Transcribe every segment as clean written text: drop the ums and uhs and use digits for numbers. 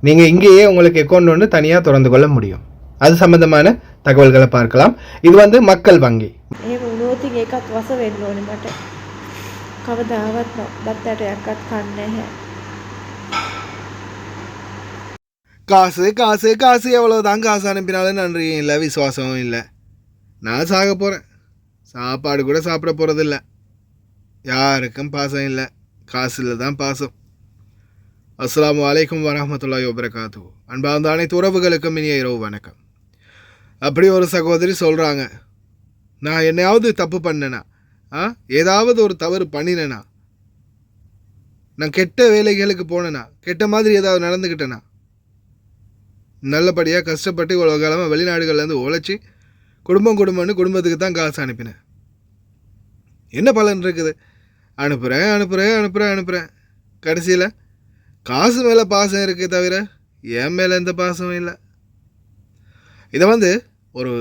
நீங்கள் இங்கேயே உங்களுக்கு அக்கௌண்ட் ஒன்று தனியாக திறந்து கொள்ள முடியும். அது சம்பந்தமான தகவல்களை பார்க்கலாம். இது வந்து மக்கள் வங்கி. එහෙම වුණොත් ඒකත් වස වෙන්න ඕනේ මට. කවදාවත් බත් ඇටයක්වත් කන්නේ නැහැ. காசு காசு காசு எவ்வளோதான் காசு அனுப்பினாலும் நன்றியும் இல்லை, விசுவாசமும் இல்லை. நான் சாக போகிறேன், சாப்பாடு கூட சாப்பிட போகிறதில்ல. யாருக்கும் பாசம் இல்லை, காசில் தான் பாசம். அஸ்ஸலாமு அலைக்கும் வரஹ்மத்துல்லாஹி வபரகாத்துஹு. அன்பார்ந்த அனைத்து உறவுகளுக்கும் இனிய இரவு வணக்கம். அப்படி ஒரு சகோதரி சொல்கிறாங்க, நான் என்னையாவது தப்பு பண்ணேனா, ஏதாவது ஒரு தவறு பண்ணினேனா, நான் கெட்ட வேலைகளுக்கு போனேனா, கெட்ட மாதிரி ஏதாவது நடந்துக்கிட்டேனா, நல்லபடியாக கஷ்டப்பட்டு இவ்வளோ காலமாக வெளிநாடுகள்லேருந்து உழைச்சி குடும்பம்னு குடும்பத்துக்கு தான் காசு அனுப்பினேன். என்ன பலன் இருக்குது? அனுப்புகிறேன். கடைசியில் காசு மேலே பாசம் இருக்கே தவிர என் மேலே எந்த பாசமும் இல்லை. இதை வந்து ஒரு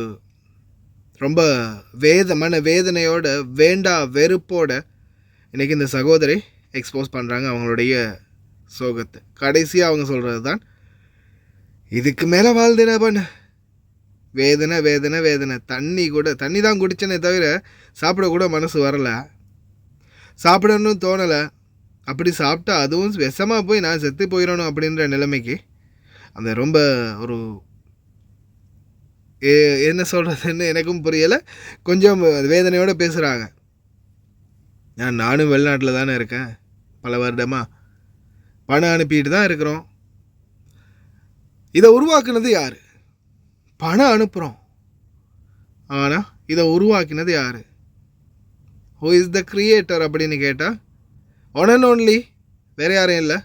ரொம்ப மன வேதனையோட, வேண்டா வெறுப்போட இன்றைக்கி இந்த சகோதரி எக்ஸ்போஸ் பண்ணுறாங்க அவங்களுடைய சோகத்தை. கடைசியாக அவங்க சொல்கிறது தான், இதுக்கு மேலே வாழ்ந்தேனா பண்ண வேதனை. தண்ணி தான் குடித்தனே தவிர சாப்பிடக்கூட மனசு வரலை, சாப்பிடணும்னு தோணலை. அப்படி சாப்பிட்டா அதுவும் விஷமாக போய் நான் செத்து போயிடணும் அப்படின்ற நிலைமைக்கு அந்த ரொம்ப ஒரு என்ன சொல்கிறதுன்னு எனக்கும் புரியலை. கொஞ்சம் வேதனையோடு பேசுகிறாங்க. நானும் வெளிநாட்டில் தானே இருக்கேன், பல வருடமாக பணம் அனுப்பிட்டு தான் இருக்கிறோம். இதை உருவாக்குனது யார்? பணம் அனுப்புகிறோம், ஆனால் இதை உருவாக்கினது யார்? ஹூ இஸ் த கிரியேட்டர் அப்படின்னு கேட்டால் ஒன் அண்ட் ஓன்லி வேறு யாரும் இல்லை,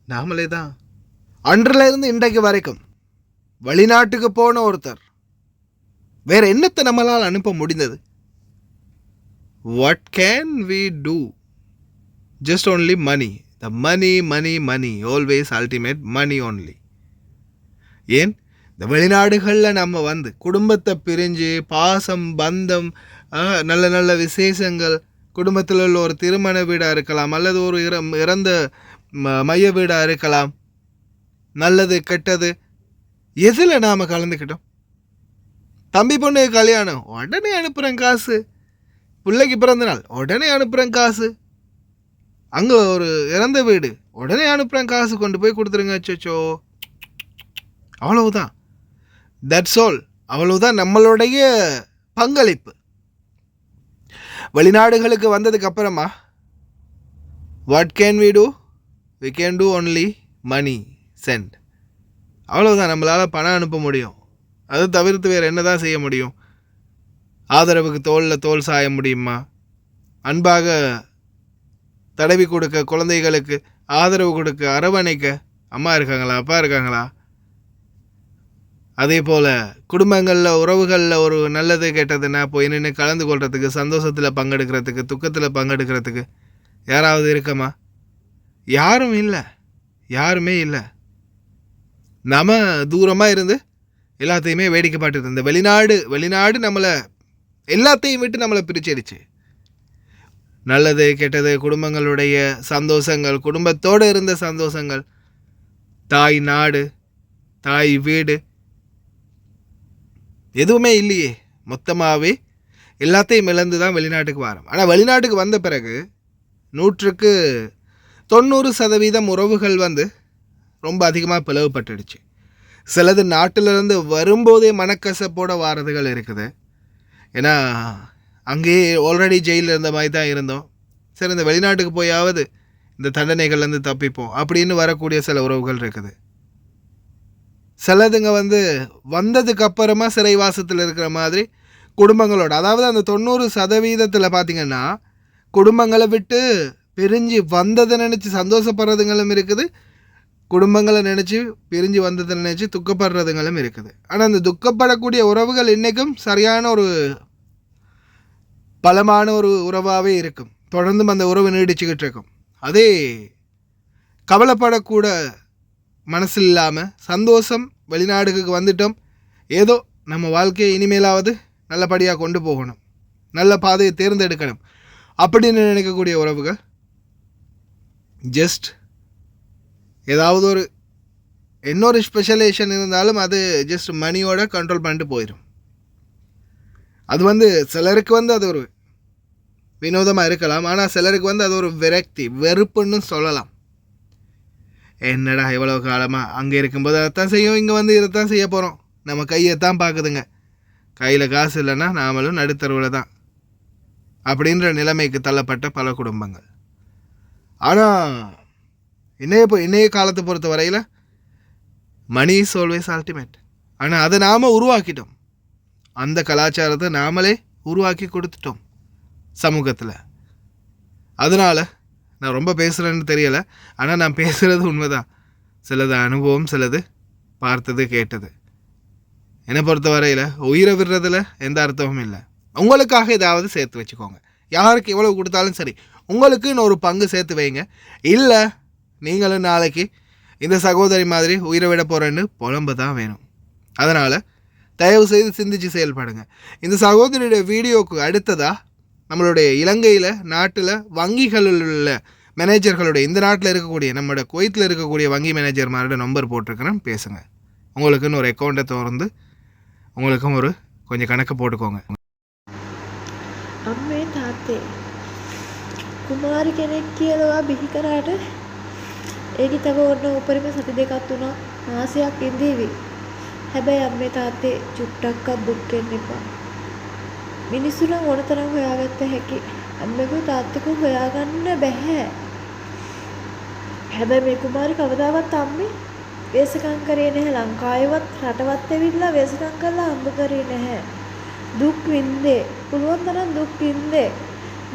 நாமளே தான். அன்றிலிருந்து இன்றைக்கு வரைக்கும் வெளிநாட்டுக்கு போன ஒருத்தர் வேறு என்னத்தை நம்மளால் அனுப்ப முடிந்தது? What can we do? Just only money. The money always ultimate money only. ஏன் இந்த வெளிநாடுகளில் நம்ம வந்து குடும்பத்தை பிரிஞ்சு பாசம் பந்தம், நல்ல நல்ல விசேஷங்கள், குடும்பத்தில் உள்ள ஒரு திருமண வீடாக இருக்கலாம், அல்லது ஒரு இறந்த மைய வீடாக இருக்கலாம், நல்லது கெட்டது எதில் நாம் கலந்துக்கிட்டோம்? தம்பி பொண்ணு கல்யாணம், உடனே அனுப்புகிறேன் காசு. பிள்ளைக்கு பிறந்த நாள், உடனே அனுப்புகிறேன் காசு. அங்கே ஒரு இறந்த வீடு, உடனே அனுப்புகிறேன் காசு, கொண்டு போய் கொடுத்துருங்க. அச்சோ, அவ்வளவுதான். That's all. அவ்வளவுதான் நம்மளுடைய பங்களிப்பு. வெளிநாடுகளுக்கு வந்ததுக்கு அப்புறமா what can we do? We can do only money sent. அவ்வளவுதான் நம்மளால் பணம் அனுப்ப முடியும். அதை தவிர்த்து வேறு என்ன தான் செய்ய முடியும்? ஆதரவுக்கு தோளில் தோல் சாய முடியுமா? அன்பாக தடவி கொடுக்க, குழந்தைகளுக்கு ஆதரவு கொடுக்க, அரவணைக்க அம்மா இருக்காங்களா, அப்பா இருக்காங்களா? அதே போல் குடும்பங்களில், உறவுகளில் ஒரு நல்லது கெட்டதுன்னா போய் நின்று கலந்து கொள்கிறதுக்கு, சந்தோஷத்தில் பங்கெடுக்கிறதுக்கு, துக்கத்தில் பங்கெடுக்கிறதுக்கு யாராவது இருக்கமா? யாருமே இல்லை. நம்ம தூரமாக இருந்து எல்லாத்தையுமே வேடிக்கை பார்த்துட்டு இந்த வெளிநாடு நம்மளை எல்லாத்தையும் விட்டு நம்மளை பிரிச்சிடுச்சு. நல்லது கெட்டது, குடும்பங்களுடைய சந்தோஷங்கள், குடும்பத்தோடு இருந்த சந்தோஷங்கள், தாய் நாடு, தாய் வீடு எதுவுமே இல்லையே. மொத்தமாகவே எல்லாத்தையும் இழந்து தான் வெளிநாட்டுக்கு வரோம். ஆனால் வெளிநாட்டுக்கு வந்த பிறகு 100க்கு 90% உறவுகள் வந்து ரொம்ப அதிகமாக பிளவுபட்டுடுச்சு. சிலது நாட்டிலிருந்து வரும்போதே மனக்கசப்போட வாரதுகள் இருக்குது. ஏன்னா அங்கேயே ஆல்ரெடி ஜெயிலில் இருந்த மாதிரி தான் இருந்தோம், சரி இந்த வெளிநாட்டுக்கு போயாவது இந்த தண்டனைகள்லேருந்து தப்பிப்போம் அப்படின்னு வரக்கூடிய சில உறவுகள் இருக்குது. சிலதுங்க வந்து வந்ததுக்கு அப்புறமா சிறைவாசத்தில் இருக்கிற மாதிரி குடும்பங்களோட, அதாவது அந்த 90% பார்த்திங்கன்னா குடும்பங்களை விட்டு பிரிஞ்சு வந்ததை நினச்சி சந்தோஷப்படுறதுங்களும் இருக்குது, குடும்பங்களை நினச்சி பிரிஞ்சு வந்ததை நினச்சி துக்கப்படுறதுங்களும் இருக்குது. ஆனால் அந்த துக்கப்படக்கூடிய உறவுகள் இன்றைக்கும் சரியான ஒரு பலமான ஒரு உறவாகவே இருக்கும், தொடர்ந்தும் அந்த உறவு நீடிச்சுக்கிட்டு இருக்கும். அதே கவலைப்படக்கூட மனசில் இல்லாமல் சந்தோஷம், வெளிநாடுக்கு வந்துட்டோம், ஏதோ நம்ம வாழ்க்கையை இனிமேலாவது நல்லபடியாக கொண்டு போகணும், நல்ல பாதையை தேர்ந்தெடுக்கணும் அப்படின்னு நினைக்கக்கூடிய உறவுகள் ஜஸ்ட் ஏதாவது ஒரு இன்னொரு ஸ்பெஷலைசேஷன் இருந்தாலும் அது ஜஸ்ட் மணியோட கண்ட்ரோல் பண்ணிட்டு போயிடும். அது வந்து சிலருக்கு வந்து அது ஒரு வினோதமாக இருக்கலாம், ஆனால் சிலருக்கு வந்து அது ஒரு விரக்தி, வெறுப்புன்னு சொல்லலாம். என்னடா எவ்வளோ காலமாக அங்கே இருக்கும்போது அதைத்தான் செய்யும், இங்கே வந்து இதைத்தான் செய்ய போகிறோம், நம்ம கையைத்தான் பார்க்குதுங்க, கையில் காசு இல்லைன்னா நாமளும் நடுத்தருவில் தான் அப்படின்ற நிலைமைக்கு தள்ளப்பட்ட பல குடும்பங்கள். ஆனால் இன்றைய காலத்தை பொறுத்த வரையில் மணி இஸ் ஆல்வேஸ் அல்டிமேட். ஆனால் அதை நாம் உருவாக்கிட்டோம், அந்த கலாச்சாரத்தை நாமளே உருவாக்கி கொடுத்துட்டோம் சமூகத்தில். அதனால் நான் ரொம்ப பேசுகிறேன்னு தெரியலை, ஆனால் நான் பேசுகிறது உண்மைதான். சிலது அனுபவம், சிலது பார்த்தது கேட்டது. என்னை பொறுத்த வரையில் உயிரை விடுறதுல எந்த அர்த்தமும் இல்லை. உங்களுக்காக ஏதாவது சேர்த்து வச்சுக்கோங்க, யாருக்கு எவ்வளோ கொடுத்தாலும் சரி, உங்களுக்குன்னு ஒரு பங்கு சேர்த்து வைங்க. இல்லை நீங்களும் நாளைக்கு இந்த சகோதரி மாதிரி உயிரை விட போகிறேன்னு புலம்பு தான் வேணும். அதனால் தயவு செய்து சிந்திச்சு செயல்படுங்க. இந்த சகோதரியுடைய வீடியோவுக்கு அடுத்ததாக நம்மளுடைய இலங்கையில் நாட்டில் வங்கிகளில் உள்ள மேனேஜர்களுடைய, இந்த நாட்டில் இருக்கக்கூடிய நம்மளோட குவைத்தில் இருக்கக்கூடிய வங்கி மேனேஜர் மாதிரியோட நம்பர் போட்டிருக்கிறேன், பேசுங்க. உங்களுக்குன்னு ஒரு அக்கௌண்ட்டை திறந்து உங்களுக்கும் ஒரு கொஞ்சம் கணக்கு போட்டுக்கோங்க. අම්මේ තාත්තේ කුමාරි කෙනෙක් කියලා බිහි කරාට ඒකි තව ඔන්න උපරිම සති දෙකක් තුනක් මාසයක් ඉඳීවි. හැබැයි අම්මේ තාත්තේ චුට්ටක්වත් දුක් වෙන්න එපා. මිනිස්සු නම් ඕන තරම් හොයාගත්ත හැකි. අම්මේකෝ තාත්තේකෝ හොයාගන්න බැහැ. හැබැයි මේ කුමාරි කවදාවත් අම්මේ වේසකම් කරේ නැහැ. ලංකාවේවත් රටවත් ඇවිල්ලා වේසකම් කරලා හම්බ කරේ නැහැ. දුක් වින්දේ, පුළුවන් තරම් දුක් වින්දේ.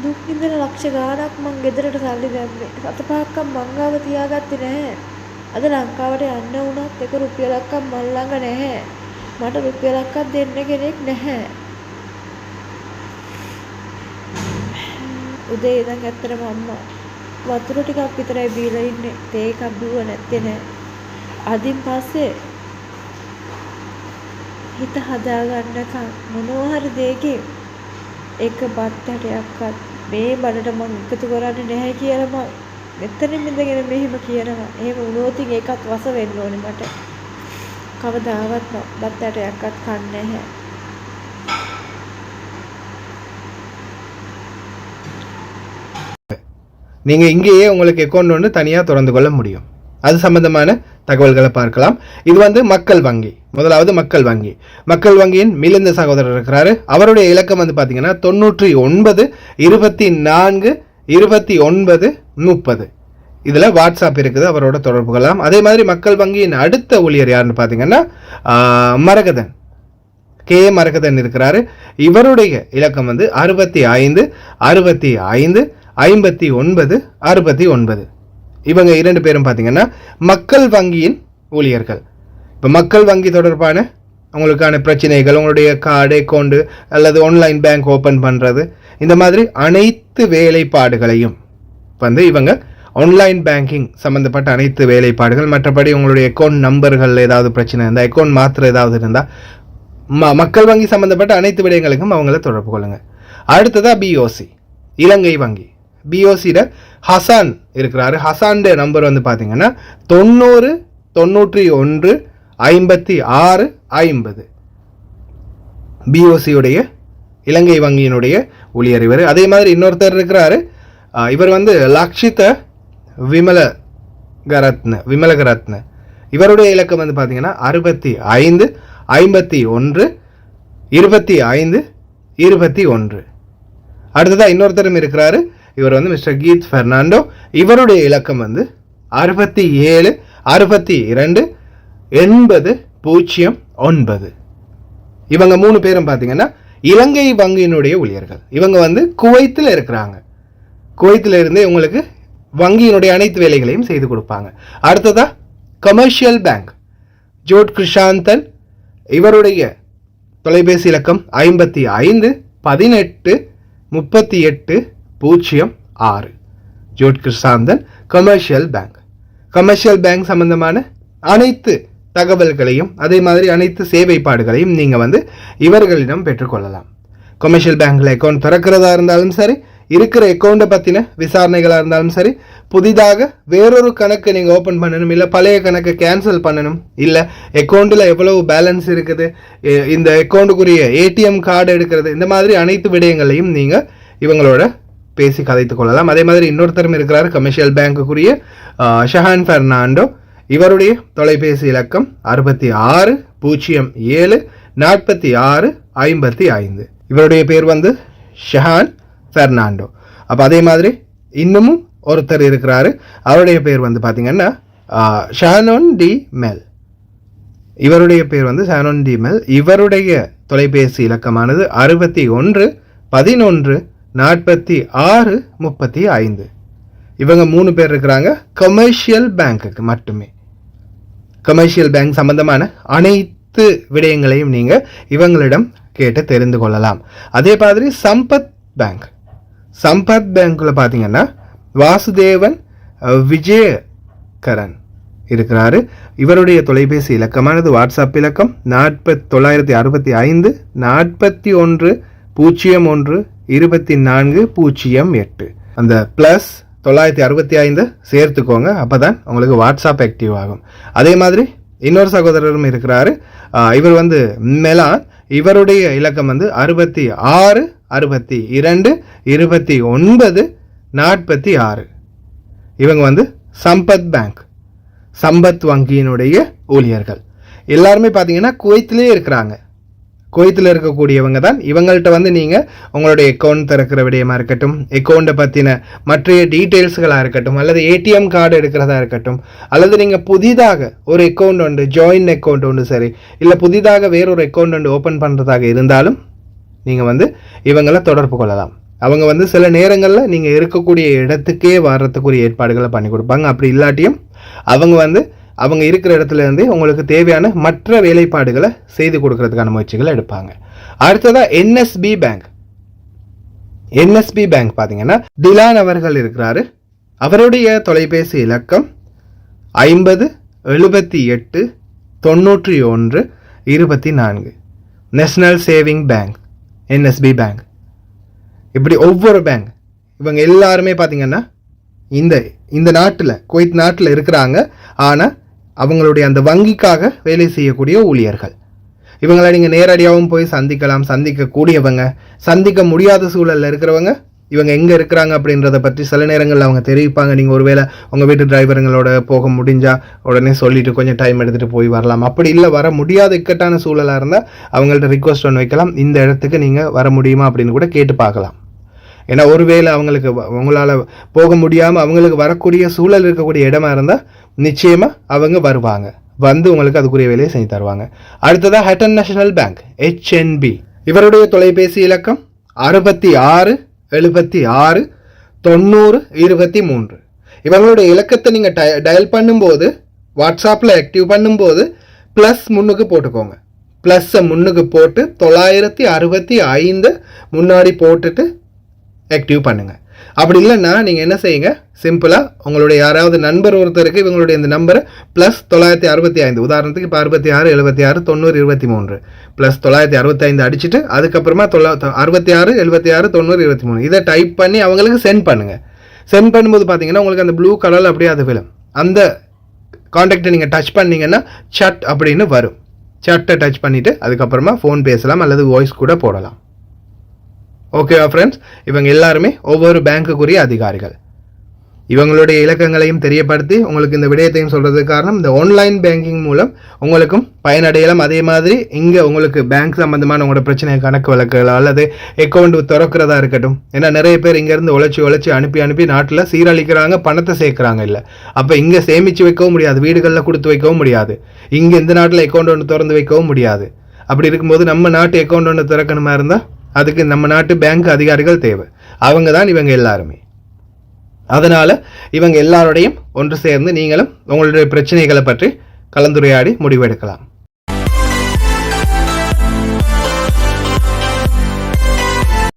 දුක් විඳලා ලක්ෂ ගාණක් මං ගෙදරට සල්ලි දැම්මේ. සත පහක්වත් මං ගාව තියාගත්තේ නැහැ. අද ලංකාවට යන්න වුණත් එක රුපියලක්වත් මන් ළඟ නැහැ. මට රුපියලක්වත් දෙන්න කෙනෙක් නැහැ. උදේ ඉඳන් ඇත්තටම අම්මා වතුර ටිකක් විතරයි බීලා ඉන්නේ. තේ එකක් බිව්ව නැත්තේ නෑ. අදින් පස්සේ හිත හදාගන්නකම් මොනවා හරි දෙයකින් එක බත් හැටයක්වත් මේ බඩට මං එකතු කරන්නේ නැහැ කියලා මං මෙතනින් ඉඳගෙන මෙහෙම කියනවා. එහෙම වුණොත් ඒකත් වස වෙන්න ඕනේ මට. කවදාවත් බත් හැටයක්වත් කන්නේ නැහැ. நீங்கள் இங்கேயே உங்களுக்கு அக்கௌண்ட் ஒன்று தனியாக திறந்து கொள்ள முடியும். அது சம்பந்தமான தகவல்களை பார்க்கலாம். இது வந்து மக்கள் வங்கி. முதலாவது மக்கள் வங்கி. மக்கள் வங்கியின் மிலிந்த சகோதரர் இருக்கிறாரு. அவருடைய இலக்கம் வந்து பார்த்தீங்கன்னா 99 24 29 30. இதில் வாட்ஸ்அப் இருக்குது, அவரோட தொடர்பு கொள்ளலாம். அதே மாதிரி மக்கள் வங்கியின் அடுத்த ஊழியர் யாருன்னு பார்த்தீங்கன்னா மரகதன், கே மரகதன் இருக்கிறாரு. இவருடைய இலக்கம் வந்து 65 65 59 69. இவங்க இரண்டு பேரும் பார்த்தீங்கன்னா மக்கள் வங்கியின் ஊழியர்கள். இப்போ மக்கள் வங்கி தொடர்பான உங்களுக்கான பிரச்சனைகள், உங்களுடைய கார்டு, அக்கௌண்டு அல்லது ஆன்லைன் பேங்க் ஓப்பன் பண்ணுறது, இந்த மாதிரி அனைத்து வேலைப்பாடுகளையும் வந்து இவங்க ஆன்லைன் பேங்கிங் சம்மந்தப்பட்ட அனைத்து வேலைப்பாடுகள், மற்றபடி உங்களுடைய அக்கௌண்ட் நம்பர்கள் ஏதாவது பிரச்சனை இருந்தால், அக்கௌண்ட் மாத்திரம் ஏதாவது இருந்தால், மக்கள் வங்கி சம்மந்தப்பட்ட அனைத்து விடயங்களுக்கும் அவங்கள தொடர்பு கொள்ளுங்கள். அடுத்ததாக பிஓசி, இலங்கை வங்கி. பிஓசியில் ஹசான் இருக்கிறாரு. ஹசான்ட நம்பர் வந்து பார்த்தீங்கன்னா 90 91 56 50. பிஓசியுடைய இலங்கை வங்கியினுடைய ஊழியர் இவர். அதே மாதிரி இன்னொருத்தர் இருக்கிறாரு. இவர் வந்து லக்ஷித விமலகரத்ன. இவருடைய இலக்கம் வந்து பார்த்தீங்கன்னா 65 51 25 21. அடுத்ததாக இன்னொருத்தரும் இருக்கிறாரு. இவர் வந்து மிஸ்டர் கீத் பெர்னாண்டோ. இவருடைய இலக்கம் வந்து 67 62 80 09. இவங்க 3 பேரும் பார்த்தீங்கன்னா இலங்கை வங்கியினுடைய ஊழியர்கள். இவங்க வந்து குவைத்தில் இருக்கிறாங்க. குவைத்தில் இருந்தே உங்களுக்கு வங்கியினுடைய அனைத்து வேலைகளையும் செய்து கொடுப்பாங்க. அடுத்ததா கமர்ஷியல் பேங்க், ஜோட் கிருஷாந்தன். இவருடைய தொலைபேசி இலக்கம் 55 18 38 06. Zord Krishanthan, commercial bank. Commercial bank சம்பந்தமான அனைத்து தகவல்களையும் அதே மாதிரி அனைத்து சேவைப்பாடுகளையும் நீங்கள் வந்து இவர்களிடம் பெற்றுக்கொள்ளலாம். கமர்ஷியல் பேங்க்கில் அக்கௌண்ட் திறக்கிறதா இருந்தாலும் சரி, இருக்கிற அக்கௌண்ட்டை பற்றின விசாரணைகளாக இருந்தாலும் சரி, புதிதாக வேறொரு கணக்கு நீங்கள் ஓப்பன் பண்ணணும், இல்லை பழைய கணக்கை கேன்சல் பண்ணணும், இல்லை அக்கௌண்ட்டில் எவ்வளவு பேலன்ஸ் இருக்குது, இந்த அக்கௌண்ட்டுக்குரிய ஏடிஎம் கார்டு எடுக்கிறது, இந்த மாதிரி அனைத்து விடயங்களையும் நீங்கள் இவங்களோட பேசி கதைத்து கொள்ளலாம். அதே மாதிரி இன்னொருத்தரும் இருக்கிறார், கமர்ஷியல் பேங்க்குரிய ஷஹான் பெர்னாண்டோ. இவருடைய தொலைபேசி இலக்கம் 66074655. இவருடைய பேர் வந்து ஷஹான் பெர்னாண்டோ. அப்போ அதே மாதிரி இன்னமும் ஒருத்தர் இருக்கிறாரு, அவருடைய பேர் வந்து பார்த்தீங்கன்னா ஷானோன் டி மெல். இவருடைய பேர் வந்து ஷானோன் டி மெல். இவருடைய தொலைபேசி இலக்கமானது 61 11 46 35. இவங்க 3 பேர் இருக்கிறாங்க கமர்ஷியல் பேங்க்குக்கு மட்டுமே. கமர்ஷியல் பேங்க் சம்பந்தமான அனைத்து விடயங்களையும் நீங்கள் இவங்களிடம் கேட்டு தெரிந்து கொள்ளலாம். அதே மாதிரி சம்பத் பேங்க்கில் பார்த்தீங்கன்னா வாசுதேவன் விஜயகரன் இருக்கிறாரு. இவருடைய தொலைபேசி இலக்கமானது வாட்ஸ்அப் இலக்கம் 965 41 01 24 08. அந்த ப்ளஸ் 965 சேர்த்துக்கோங்க, அப்போ தான் உங்களுக்கு வாட்ஸ்அப் ஆக்டிவ் ஆகும். அதே மாதிரி இன்னொரு சகோதரரும் இருக்கிறாரு, இவர் வந்து மெலான். இவருடைய இலக்கம் வந்து 66 62 29 46. இவங்க வந்து சம்பத் வங்கியினுடைய ஊழியர்கள். எல்லாருமே பார்த்தீங்கன்னா குவைத்திலே இருக்கிறாங்க. குவைத்தில் இருக்கக்கூடியவங்க தான். இவங்கள்ட்ட வந்து நீங்கள் உங்களுடைய அக்கௌண்ட் திறக்கிற விடயமாக இருக்கட்டும், அக்கௌண்ட்டை பற்றின மற்ற டீட்டெயில்ஸ்களாக இருக்கட்டும், அல்லது ஏடிஎம் கார்டு எடுக்கிறதா இருக்கட்டும், அல்லது நீங்கள் புதிதாக ஒரு அக்கௌண்ட் உண்டு, ஜாயின் அக்கௌண்ட் உண்டு, சரி, இல்லை புதிதாக வேறொரு அக்கௌண்ட் உண்டு ஓப்பன் பண்ணுறதாக இருந்தாலும் நீங்கள் வந்து இவங்களை தொடர்பு கொள்ளலாம். அவங்க வந்து சில நேரங்களில் நீங்கள் இருக்கக்கூடிய இடத்துக்கே வர்றதுக்குரிய ஏற்பாடுகளை பண்ணி கொடுப்பாங்க. அப்படி இல்லாட்டியும் அவங்க இருக்கிற இடத்துல இருந்து உங்களுக்கு தேவையான மற்ற வேலைப்பாடுகளை செய்து கொடுக்கறதுக்கான முயற்சிகளை எடுப்பாங்க. அடுத்ததாக என்எஸ்பி பேங்க் பார்த்தீங்கன்னா டிலான் அவர்கள் இருக்கிறாரு. அவருடைய தொலைபேசி இலக்கம் 50 78 91 24. National saving bank, NSP bank. இப்படி ஒவ்வொரு பேங்க், இவங்க எல்லாருமே பார்த்தீங்கன்னா இந்த நாட்டில், குவைத் நாட்டில் இருக்கிறாங்க. ஆனால் அவங்களுடைய அந்த வங்கிக்காக வேலை செய்யக்கூடிய ஊழியர்கள். இவங்களை நீங்கள் நேரடியாகவும் போய் சந்திக்கக்கூடியவங்க, சந்திக்க முடியாத சூழலில் இருக்கிறவங்க இவங்க எங்கே இருக்கிறாங்க அப்படின்றத பற்றி சில நேரங்களில் அவங்க தெரிவிப்பாங்க. நீங்கள் ஒருவேளை உங்கள் வீட்டு டிரைவருங்களோட போக முடிஞ்சால் உடனே சொல்லிவிட்டு கொஞ்சம் டைம் எடுத்துகிட்டு போய் வரலாம். அப்படி இல்லை வர முடியாத இக்கட்டான சூழலாக இருந்தால் அவங்கள்ட்ட ரிக்வஸ்ட் ஒன்று வைக்கலாம், இந்த இடத்துக்கு நீங்கள் வர முடியுமா அப்படின்னு கூட கேட்டு பார்க்கலாம். ஏன்னா ஒருவேளை உங்களால் போக முடியாமல் அவங்களுக்கு வரக்கூடிய சூழல் இருக்கக்கூடிய இடமா இருந்தால் நிச்சயமாக அவங்க வருவாங்க, வந்து உங்களுக்கு அதுக்குரிய வேலையை செஞ்சு தருவாங்க. அடுத்ததாக ஹட்டன் நேஷனல் பேங்க், HNB. இவருடைய தொலைபேசி இலக்கம் 66 76 90 23. இவங்களுடைய இலக்கத்தை நீங்கள் டயல் பண்ணும்போது, வாட்ஸ்அப்பில் ஆக்டிவ் பண்ணும்போது ப்ளஸ் முன்னுக்கு போட்டுக்கோங்க. ப்ளஸ்ஸை முன்னுக்கு போட்டு 965 முன்னாடி போட்டுட்டு ஆக்டிவ் பண்ணுங்கள். அப்படி இல்லைன்னா நீங்கள் என்ன செய்யுங்க, சிம்பிளாக உங்களுடைய யாராவது நண்பர் ஒருத்தருக்கு இவங்களுடைய இந்த நம்பரை ப்ளஸ் 965, உதாரணத்துக்கு இப்போ 66 76 90 23 ப்ளஸ் 965 அடிச்சுட்டு அதுக்கப்புறமா 66 76 90 23 இதை டைப் பண்ணி அவங்களுக்கு சென்ட் பண்ணுங்கள். சென்ட் பண்ணும்போது பார்த்தீங்கன்னா உங்களுக்கு அந்த ப்ளூ கலரில் அப்படியே அது விழும். அந்த கான்டாக்டை நீங்கள் டச் பண்ணிங்கன்னா சட் அப்படின்னு வரும். சட்டை டச் பண்ணிவிட்டு அதுக்கப்புறமா ஃபோன் பேசலாம் அல்லது வாய்ஸ் கூட போடலாம். ஓகேவா ஃப்ரெண்ட்ஸ், இவங்க எல்லாருமே ஒவ்வொரு பேங்க்குக்குரிய அதிகாரிகள். இவங்களுடைய இலக்கங்களையும் தெரியப்படுத்தி உங்களுக்கு இந்த விடயத்தையும் சொல்கிறதுக்கு காரணம், இந்த ஆன்லைன் பேங்கிங் மூலம் உங்களுக்கும் பயனடையலாம். அதே மாதிரி இங்கே உங்களுக்கு பேங்க் சம்மந்தமான உங்களோட பிரச்சனை, கணக்கு வழக்குகள் அல்லது அக்கௌண்ட் திறக்கிறதா இருக்கட்டும். ஏன்னா நிறைய பேர் இங்கேருந்து உழைச்சி அனுப்பி நாட்டில் சீரழிக்கிறாங்க, பணத்தை சேர்க்குறாங்க. இல்லை அப்போ இங்கே சேமித்து வைக்கவும் முடியாது, வீடுகளில் கொடுத்து வைக்கவும் முடியாது, இங்கே இந்த நாட்டில் அக்கௌண்ட் ஒன்று திறந்து வைக்கவும் முடியாது. அப்படி இருக்கும்போது நம்ம நாட்டு அக்கௌண்ட் ஒன்று திறக்கணுமா இருந்தால் அதுக்கு நம்ம நாட்டு பேங்க் அதிகாரிகள் தேவை. அவங்க தான் இவங்க எல்லாருமே. அதனால் இவங்க எல்லாரோடையும் ஒன்று சேர்ந்து நீங்களும் உங்களுடைய பிரச்சனைகளை பற்றி கலந்துரையாடி முடிவெடுக்கலாம்.